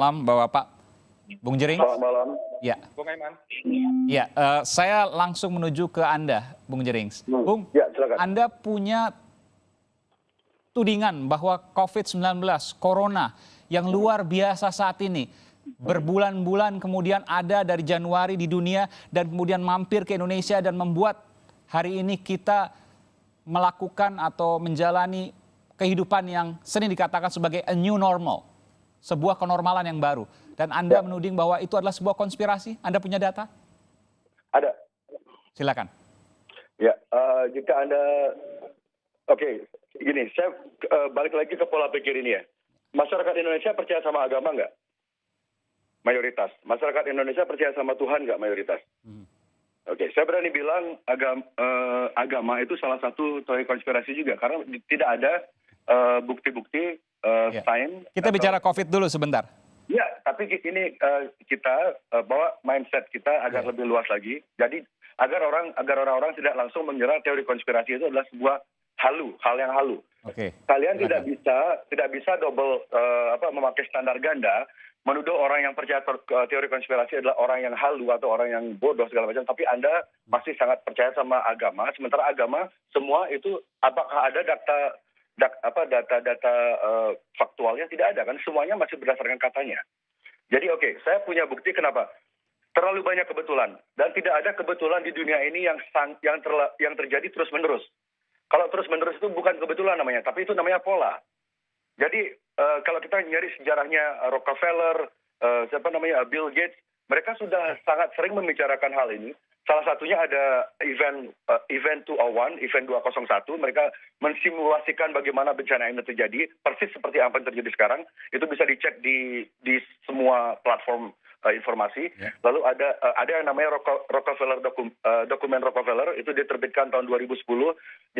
malam Bapak-Bapak. Bung Jering. Selamat malam. Ya. Bung Aiman. Ya, saya langsung menuju ke Anda, Bung Jering. Bung, ya, silakan. Anda punya tudingan bahwa COVID-19, Corona yang luar biasa saat ini, berbulan-bulan kemudian ada dari Januari di dunia dan kemudian mampir ke Indonesia dan membuat hari ini kita melakukan atau menjalani kehidupan yang sering dikatakan sebagai a new normal, sebuah kenormalan yang baru. Dan Anda menuding bahwa itu adalah sebuah konspirasi? Anda punya data? Ada. Silakan. Ya, jika Anda, oke, gini, saya balik lagi ke pola pikir ini ya. Masyarakat Indonesia percaya sama agama nggak? Mayoritas. Masyarakat Indonesia percaya sama Tuhan nggak? Mayoritas. Oke, saya berani bilang agama itu salah satu teori konspirasi juga karena tidak ada bukti-bukti sains. Kita bicara COVID dulu sebentar. Ya, tapi ini kita bawa mindset kita agar lebih luas lagi. Jadi agar orang-orang tidak langsung mengira teori konspirasi itu adalah sebuah hal yang halu. Kalian tidak bisa double memakai standar ganda, menuduh orang yang percaya teori konspirasi adalah orang yang halu atau orang yang bodoh segala macam. Tapi Anda masih sangat percaya sama agama, sementara agama semua itu apakah ada data faktualnya? Tidak ada kan, semuanya masih berdasarkan katanya. Jadi oke, saya punya bukti kenapa terlalu banyak kebetulan dan tidak ada kebetulan di dunia ini yang terjadi terus menerus. Kalau terus menerus itu bukan kebetulan namanya, tapi itu namanya pola. Jadi kalau kita nyari sejarahnya Rockefeller, Bill Gates, mereka sudah sangat sering membicarakan hal ini. Salah satunya ada event 201, event 201, mereka mensimulasikan bagaimana bencana ini terjadi, persis seperti apa yang terjadi sekarang. Itu bisa dicek di semua platform informasi. Lalu ada yang namanya Rockefeller dokumen Rockefeller, itu diterbitkan tahun 2010,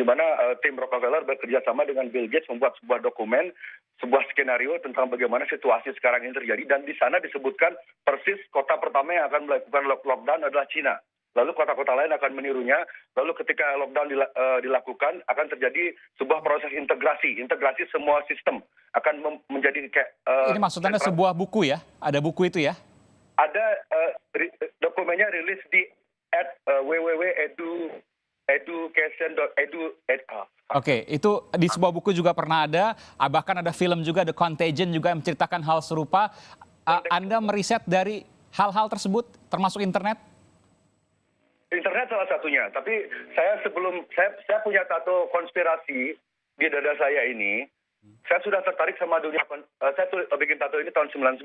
di mana tim Rockefeller bekerja sama dengan Bill Gates membuat sebuah dokumen, sebuah skenario tentang bagaimana situasi sekarang ini terjadi, dan di sana disebutkan persis kota pertama yang akan melakukan lockdown adalah Cina. Lalu kota-kota lain akan menirunya. Lalu ketika lockdown dilakukan, akan terjadi sebuah proses integrasi semua sistem akan menjadi kayak. Ini maksudnya sebuah buku ya? Ada buku itu ya? Ada dokumennya rilis di www.education.edu. Oke, itu di sebuah buku juga pernah ada, bahkan ada film juga, The Contagion juga yang menceritakan hal serupa. Anda meriset dari hal-hal tersebut, termasuk internet? Internet salah satunya, tapi saya punya tato konspirasi di dada saya ini. Saya sudah tertarik sama dunia, saya bikin tato ini tahun 99,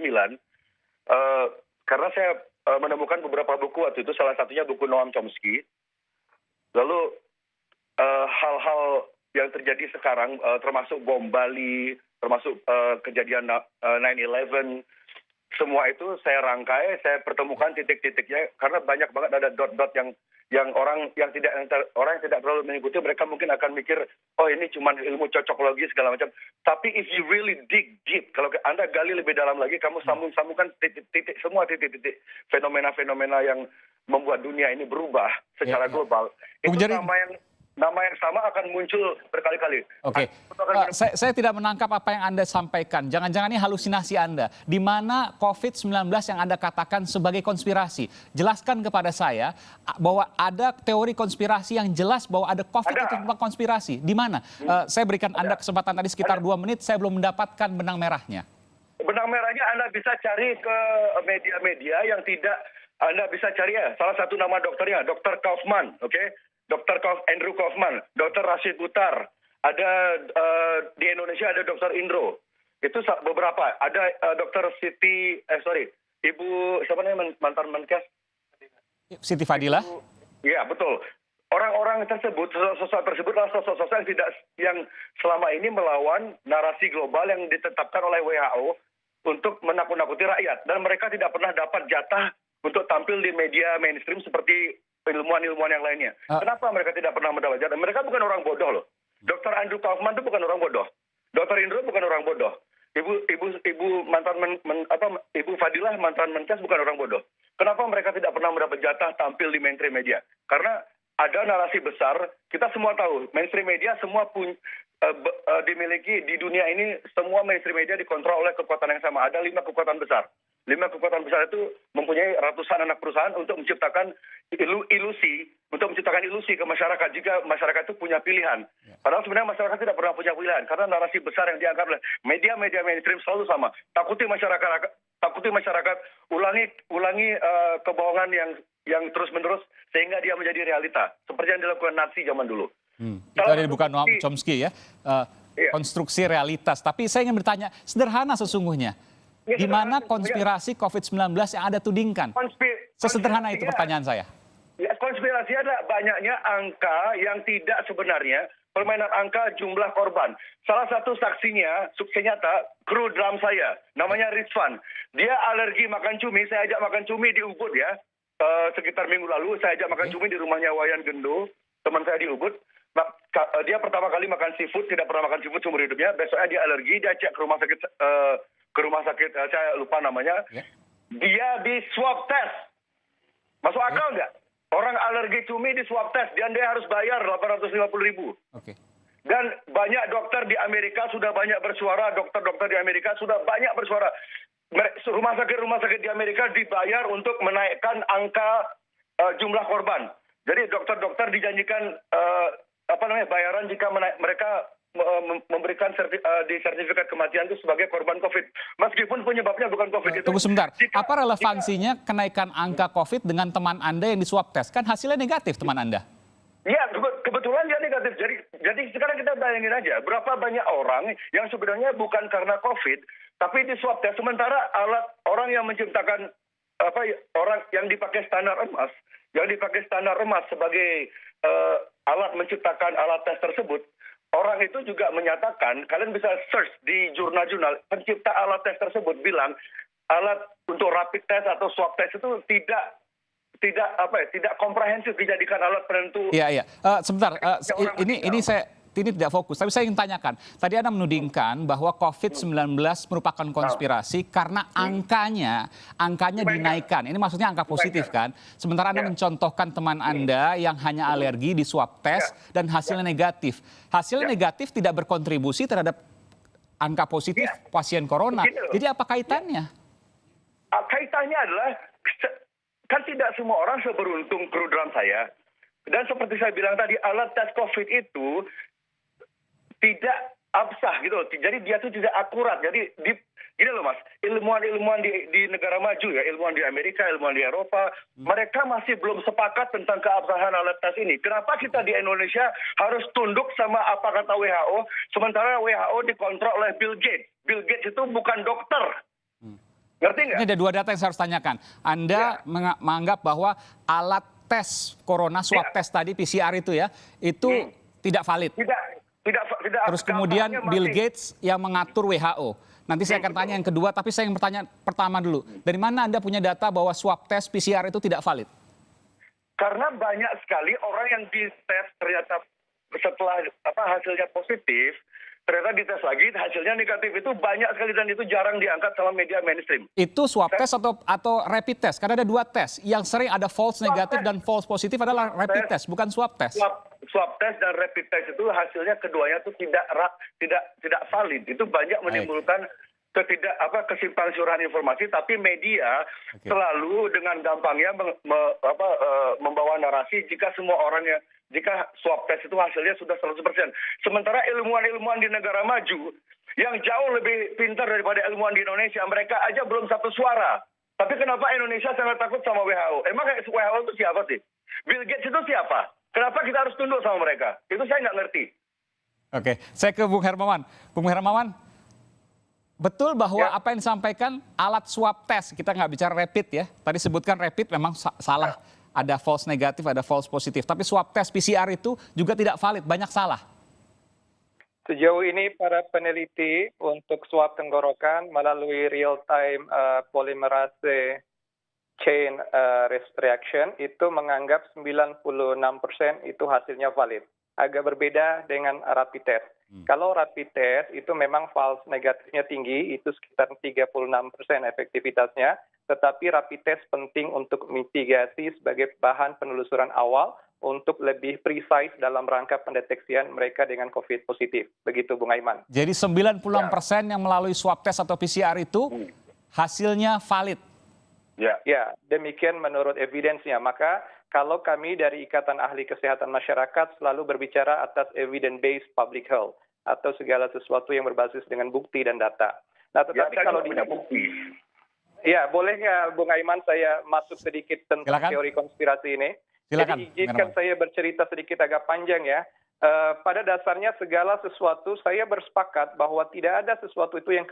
karena saya menemukan beberapa buku waktu itu, salah satunya buku Noam Chomsky. Lalu hal-hal yang terjadi sekarang, termasuk bom Bali, termasuk kejadian 9/11, semua itu saya rangkai, saya pertemukan titik-titiknya, karena banyak banget ada dot-dot yang orang yang tidak terlalu mengikuti, mereka mungkin akan mikir, oh ini cuma ilmu cocokologi segala macam. Tapi if you really dig deep, kalau Anda gali lebih dalam lagi, kamu sambungkan semua titik-titik fenomena-fenomena yang membuat dunia ini berubah secara global. Itu nama yang sama akan muncul berkali-kali. Oke, saya tidak menangkap apa yang Anda sampaikan. Jangan-jangan ini halusinasi Anda. Di mana COVID-19 yang Anda katakan sebagai konspirasi? Jelaskan kepada saya bahwa ada teori konspirasi yang jelas bahwa ada COVID itu sebuah konspirasi. Di mana? Saya berikan Anda kesempatan tadi sekitar 2 menit, saya belum mendapatkan benang merahnya. Benang merahnya Anda bisa cari ke media-media yang tidak, Anda bisa cari ya. Salah satu nama dokternya, Dr. Kaufman, oke? Andrew Kaufman, Dr. Rashid Butar, ada di Indonesia ada Dr. Indro, itu beberapa. Ada Dr. Ibu siapa namanya mantan Menkes? Siti Fadila. Iya betul. Orang-orang tersebut, sosok tersebut adalah sosok-sosok yang selama ini melawan narasi global yang ditetapkan oleh WHO untuk menakut-nakuti rakyat, dan mereka tidak pernah dapat jatah untuk tampil di media mainstream seperti ilmuwan-ilmuwan yang lainnya. Kenapa mereka tidak pernah mendapat jatah? Mereka bukan orang bodoh loh. Dr. Andrew Kaufman itu bukan orang bodoh. Dr. Indro bukan orang bodoh. Ibu Fadilah mantan Menkes bukan orang bodoh. Kenapa mereka tidak pernah mendapat jatah tampil di mainstream media? Karena ada narasi besar, kita semua tahu, mainstream media semua dimiliki di dunia ini, semua mainstream media dikontrol oleh kekuatan yang sama. Ada 5 kekuatan besar. 5 kekuatan besar itu mempunyai ratusan anak perusahaan untuk menciptakan ilusi ke masyarakat jika masyarakat itu punya pilihan. Padahal sebenarnya masyarakat tidak pernah punya pilihan karena narasi besar yang dianggap oleh media-media mainstream selalu sama. Takuti masyarakat ulangi kebohongan yang terus-menerus sehingga dia menjadi realita seperti yang dilakukan Nazi zaman dulu. Itu ada bukan Noam Chomsky ya, konstruksi realitas. Tapi saya ingin bertanya, sederhana sesungguhnya. Di mana konspirasi COVID-19 yang Anda tudingkan? Sesederhana itu pertanyaan saya. Ya, konspirasi ada banyaknya angka yang tidak sebenarnya, permainan angka jumlah korban. Salah satu saksinya, sukses nyata, kru drum saya, namanya Rizwan. Dia alergi makan cumi, saya ajak makan cumi di Ubud ya. Sekitar minggu lalu saya ajak makan cumi di rumahnya Wayan Gendo, teman saya di Ubud. Dia pertama kali makan seafood, tidak pernah makan seafood seumur hidupnya. Besoknya dia alergi, dia cek ke rumah sakit, saya lupa namanya. Dia di swab test. Masuk akal nggak? Orang alergi cumi di swab test, dan dia harus bayar 850.000. Dan banyak dokter di Amerika sudah banyak bersuara, dokter-dokter di Amerika sudah banyak bersuara. Rumah sakit di Amerika dibayar untuk menaikkan angka jumlah korban. Jadi dokter-dokter dijanjikan bayaran jika mereka memberikan di sertifikat kematian itu sebagai korban COVID. Meskipun penyebabnya bukan COVID itu. Tunggu sebentar, apa relevansinya kenaikan angka COVID dengan teman Anda yang di swab test? Kan hasilnya negatif teman Anda. Ya, kebetulan dia negatif. Jadi sekarang kita bayangin aja, berapa banyak orang yang sebenarnya bukan karena COVID, tapi di swab test. Sementara orang yang menciptakan, orang yang dipakai standar emas sebagai alat menciptakan alat tes tersebut, orang itu juga menyatakan, kalian bisa search di jurnal-jurnal, pencipta alat tes tersebut bilang alat untuk rapid test atau swab test itu tidak komprehensif dijadikan alat penentu. Iya. Sebentar, ini tidak fokus, tapi saya ingin tanyakan. Tadi Anda menudingkan bahwa COVID-19 merupakan konspirasi karena angkanya dinaikkan. Ini maksudnya angka positif kan? Sementara Anda mencontohkan teman Anda yang hanya alergi di swab test dan hasilnya negatif. Hasilnya negatif tidak berkontribusi terhadap angka positif pasien corona. Jadi apa kaitannya? Kaitannya adalah, kan tidak semua orang seberuntung kru drum saya. Dan seperti saya bilang tadi, alat tes COVID itu tidak absah gitu. Jadi dia itu tidak akurat. Jadi gini loh Mas, ilmuwan di negara maju ya, ilmuwan di Amerika, ilmuwan di Eropa, mereka masih belum sepakat tentang keabsahan alat tes ini. Kenapa kita di Indonesia harus tunduk sama apa kata WHO, sementara WHO dikontrol oleh Bill Gates. Bill Gates itu bukan dokter. Ngerti nggak? Ini ada dua data yang saya harus tanyakan. Anda menganggap bahwa alat tes corona, swab test tadi, PCR itu ya, itu tidak valid. Tidak. Terus kemudian Bill Gates yang mengatur WHO. Nanti saya akan tanya yang kedua, tapi saya ingin bertanya pertama dulu. Dari mana Anda punya data bahwa swab test PCR itu tidak valid? Karena banyak sekali orang yang dites ternyata setelah hasilnya positif, ternyata dites lagi hasilnya negatif. Itu banyak sekali dan itu jarang diangkat sama media mainstream. Itu swab test atau rapid test? Karena ada dua tes. Yang sering ada false negatif dan false positif adalah rapid test, bukan swab test. Swab test dan rapid test itu hasilnya keduanya itu tidak valid. Itu banyak menimbulkan kesimpang siuran informasi, tapi media selalu dengan gampangnya membawa narasi jika jika swab test itu hasilnya sudah 100%. Sementara ilmuwan-ilmuwan di negara maju yang jauh lebih pintar daripada ilmuwan di Indonesia, mereka aja belum satu suara. Tapi kenapa Indonesia sangat takut sama WHO? Emang WHO itu siapa sih? Bill Gates itu siapa? Kenapa kita harus tunduk sama mereka? Itu saya nggak ngerti. Oke, saya ke Bung Hermawan. Bung Hermawan, betul bahwa apa yang disampaikan alat swab test, kita nggak bicara rapid ya. Tadi sebutkan rapid memang salah. Ada false negatif, ada false positif. Tapi swab test PCR itu juga tidak valid, banyak salah. Sejauh ini para peneliti untuk swab tenggorokan melalui real-time polymerase chain reaction itu menganggap 96% itu hasilnya valid. Agak berbeda dengan rapid test. Kalau rapid test itu memang false negatifnya tinggi, itu sekitar 36% efektivitasnya. Tetapi rapid test penting untuk mitigasi sebagai bahan penelusuran awal untuk lebih precise dalam rangka pendeteksian mereka dengan COVID positif. Begitu, Bung Aiman. Jadi 96% yang melalui swab test atau PCR itu hasilnya valid. Ya, demikian menurut evidence-nya. Maka kalau kami dari Ikatan Ahli Kesehatan Masyarakat selalu berbicara atas evidence-based public health atau segala sesuatu yang berbasis dengan bukti dan data. Nah, tetapi kalau punya bukti. Ya, boleh nggak Bung Aiman saya masuk sedikit tentang teori konspirasi ini? Silakan. Jadi izinkan saya bercerita sedikit agak panjang ya. Pada dasarnya segala sesuatu saya bersepakat bahwa tidak ada sesuatu itu yang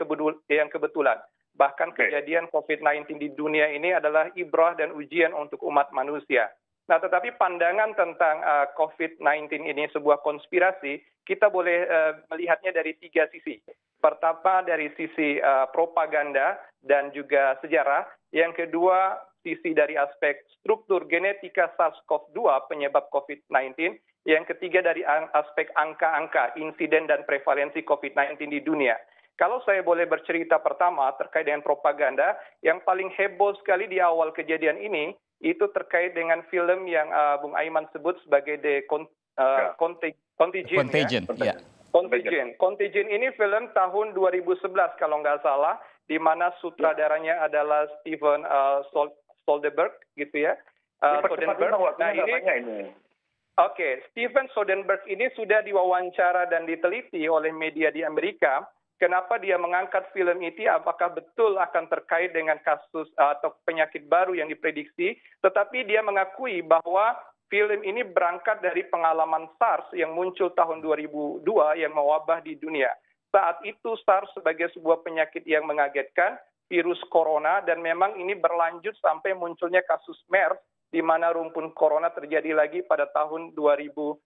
kebetulan. Bahkan kejadian COVID-19 di dunia ini adalah ibrah dan ujian untuk umat manusia. Nah, tetapi pandangan tentang COVID-19 ini sebuah konspirasi, kita boleh melihatnya dari 3 sisi. Pertama dari sisi propaganda dan juga sejarah. Yang kedua, sisi dari aspek struktur genetika SARS-CoV-2 penyebab COVID-19. Yang ketiga dari aspek angka-angka, insiden dan prevalensi COVID-19 di dunia. Kalau saya boleh bercerita pertama terkait dengan propaganda, yang paling heboh sekali di awal kejadian ini, itu terkait dengan film yang Bung Aiman sebut sebagai Contagion. Ya. Contagion ini film tahun 2011 kalau nggak salah, di mana sutradaranya adalah Steven Soderbergh, gitu ya. Soderbergh. Nah ini. Oke, Steven Soderbergh ini sudah diwawancara dan diteliti oleh media di Amerika. Kenapa dia mengangkat film itu? Apakah betul akan terkait dengan kasus atau penyakit baru yang diprediksi? Tetapi dia mengakui bahwa film ini berangkat dari pengalaman SARS yang muncul tahun 2002 yang mewabah di dunia. Saat itu SARS sebagai sebuah penyakit yang mengagetkan, virus corona, dan memang ini berlanjut sampai munculnya kasus MERS, di mana rumpun corona terjadi lagi pada tahun 2012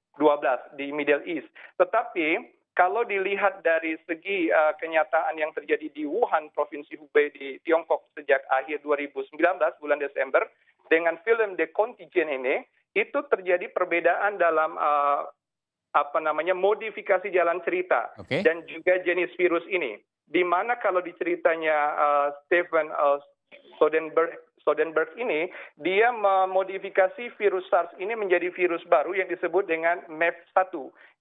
di Middle East. Tetapi kalau dilihat dari segi kenyataan yang terjadi di Wuhan, Provinsi Hubei di Tiongkok sejak akhir 2019, bulan Desember, dengan film The Contagion ini, itu terjadi perbedaan dalam modifikasi jalan cerita dan juga jenis virus ini. Di mana kalau di ceritanya Steven Soderbergh ini, dia memodifikasi virus SARS ini menjadi virus baru yang disebut dengan MERS-1,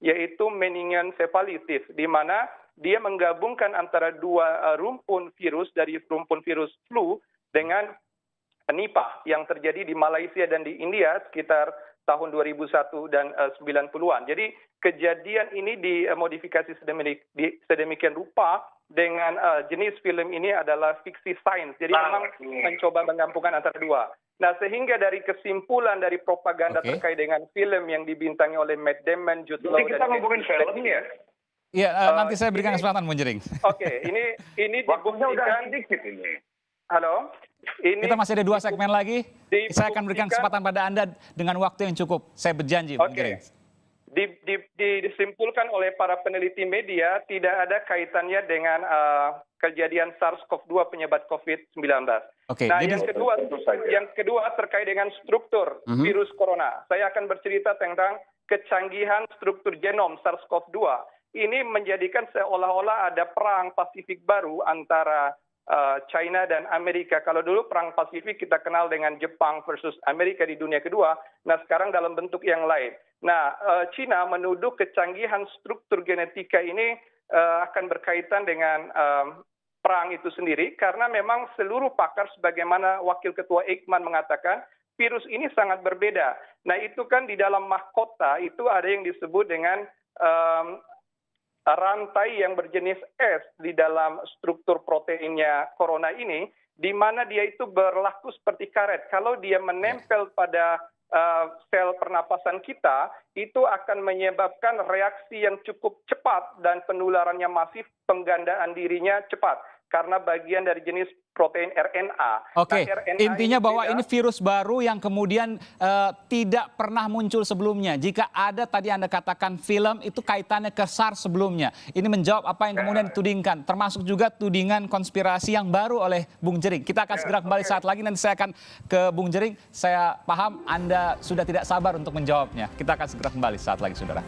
yaitu meningoencephalitis, di mana dia menggabungkan antara dua rumpun virus dari rumpun virus flu dengan Nipah yang terjadi di Malaysia dan di India sekitar tahun 2001 dan 90-an. Jadi kejadian ini dimodifikasi sedemikian rupa dengan jenis film ini adalah fiksi sains. Jadi memang mencoba menggabungkan antara dua. Nah, sehingga dari kesimpulan dari propaganda terkait dengan film yang dibintangi oleh Matt Damon, Jude Law, kita ngomongin film ini ya? Iya, nanti saya berikan kesempatan Bung Jering. Oke, ini dibuktikan. Halo? Kita masih ada 2 segmen lagi. Saya akan berikan kesempatan pada Anda dengan waktu yang cukup. Saya berjanji, Bung Jering. Disimpulkan oleh para peneliti media tidak ada kaitannya dengan kejadian SARS-CoV-2 penyebab COVID-19. Nah, yang kedua terkait dengan struktur virus corona. Saya akan bercerita tentang kecanggihan struktur genom SARS-CoV-2. Ini menjadikan seolah-olah ada perang Pasifik baru antara China dan Amerika. Kalau dulu perang Pasifik kita kenal dengan Jepang versus Amerika di dunia kedua, nah sekarang dalam bentuk yang lain. Nah, China menuduh kecanggihan struktur genetika ini akan berkaitan dengan perang itu sendiri, karena memang seluruh pakar sebagaimana Wakil Ketua Eijkman mengatakan, virus ini sangat berbeda. Nah, itu kan di dalam mahkota itu ada yang disebut dengan rantai yang berjenis S di dalam struktur proteinnya corona ini, di mana dia itu berlaku seperti karet. Kalau dia menempel pada sel pernapasan kita, itu akan menyebabkan reaksi yang cukup cepat dan penularannya masif, penggandaan dirinya cepat. Karena bagian dari jenis protein RNA. Oke, intinya bahwa ini virus baru yang kemudian tidak pernah muncul sebelumnya. Jika ada tadi Anda katakan film itu kaitannya ke SARS sebelumnya. Ini menjawab apa yang kemudian ditudingkan. Termasuk juga tudingan konspirasi yang baru oleh Bung Jering. Kita akan segera kembali saat lagi. Nanti saya akan ke Bung Jering. Saya paham Anda sudah tidak sabar untuk menjawabnya. Kita akan segera kembali saat lagi, saudara.